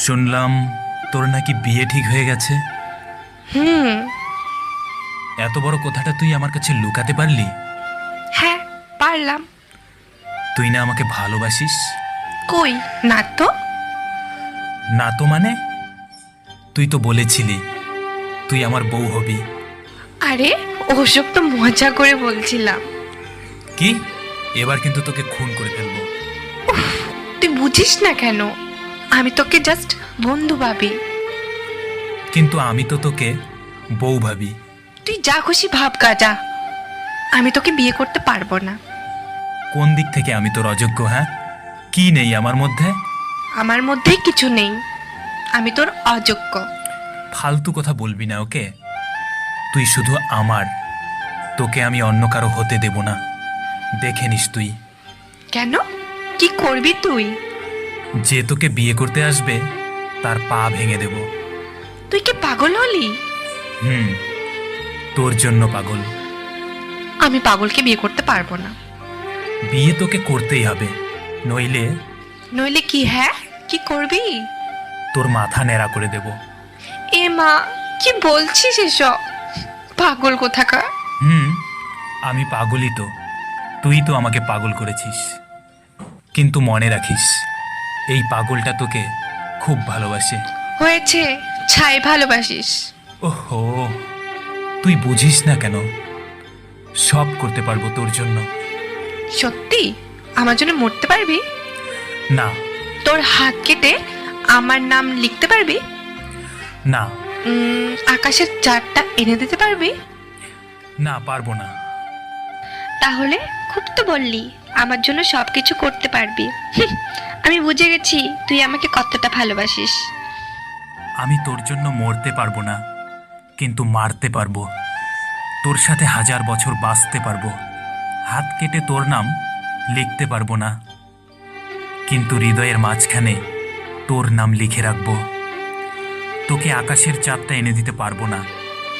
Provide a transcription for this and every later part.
শুনলাম তোর নাকি বিয়ে ঠিক হয়ে গেছে। হুম। এত বড় কথাটা তুই আমার কাছে লুকাতে পারলি? হ্যাঁ, পারলাম। তুই না আমাকে ভালোবাসিস? কই না তো। না তো মানে? তুই তো বলেছিলি তুই আমার বউ হবি। আরে ওসব তো মজা করে বলছিলাম। কি? এবার কিন্তু তোকে খুন করে ফেলবো। তুই বুঝিস না কেন? আমি তোকে জাস্ট বন্ধু ভাবি। কিন্তু আমি তো তোকে বউ ভাবি। তুই যা খুশি ভাব গাজা, আমি তোকে বিয়ে করতে পারবো না। কোন দিক থেকে আমি তোর অযোগ্য? হ্যাঁ, কি নেই আমার মধ্যে? আমার মধ্যে কিছু নেই, আমি তোর অযোগ্য। ফালতু কথা বলবি না, ওকে? তুই শুধু আমার, তোকে আমি অন্য কারো হতে দেব না। দেখে নিস তুই। কেন? কি করবি তুই? যে তোকে বিয়ে করতে আসবে তার পা ভেঙে দেব। তুই কি পাগল হলি? হুম, তোর জন্য পাগল। আমি পাগলকে বিয়ে করতে পারবো না। বিয়ে তোকে করতেই হবে, নইলে নইলে কি? হ্যাঁ, কি করবি? তোর মাথা ন্যাড়া করে দেব। এ মা, কি বলছিস এসব? পাগল কোথাকার। হুম, আমি পাগলই তো। তুই তো আমাকে পাগল করেছিস। কিন্তু মনে রাখিস, এই পাগলটা তোকে খুব ভালোবাসে। হয়েছে, ছাই ভালোবাসিস। ওহো, তুই বুঝিস না কেন? সব করতে পারবো তোর জন্য। সত্যি আমার জন্য মরতে পারবি? না। তোর হাত কেটে আমার নাম লিখতে পারবি? না। আকাশের চাঁদটা এনে দিতে পারবি? না, পারবো না। তাহলে খুব তো বললি আমার জন্য সবকিছু করতে পারবি। আমি বুঝে গেছি তুই আমাকে কতটা ভালোবাসিস। আমি তোর জন্য মরতে পারবো না, কিন্তু মারতে পারবো। তোর সাথে 1000 বছর বাঁচতে পারবো। হাত কেটে তোর নাম লিখতে পারবো না, কিন্তু হৃদয়ের মাঝখানে তোর নাম লিখে রাখবো। তোকে আকাশের চাঁদটা এনে দিতে পারবো না,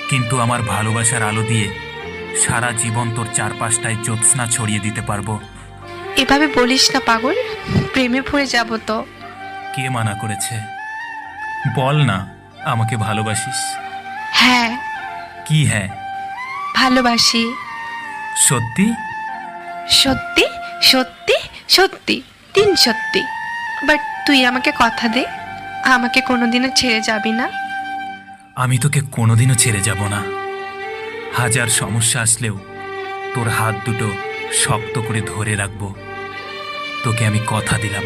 কিন্তু আমার ভালোবাসার আলো দিয়ে সারা জীবন তোর চারপাশটায় জ্যোৎস্না ছড়িয়ে দিতে পারবো। এভাবে বলিস না পাগল, প্রেমে পড়ে যাব তো। কে মানা করেছে? বল না, আমাকে ভালোবাসিস? হ্যাঁ, কি হ্যাঁ? ভালোবাসি। সত্যি? সত্যি সত্যি সত্যি, 3 সত্যি। বাট তুই আমাকে কথা দে, আমাকে কোনোদিনও ছেড়ে যাবি না। আমি তোকে কোনোদিনও ছেড়ে যাব না। 1000 সমস্যা আসলেও তোর হাত দুটো শক্ত করে ধরে রাখবো। তোকে আমি কথা দিলাম।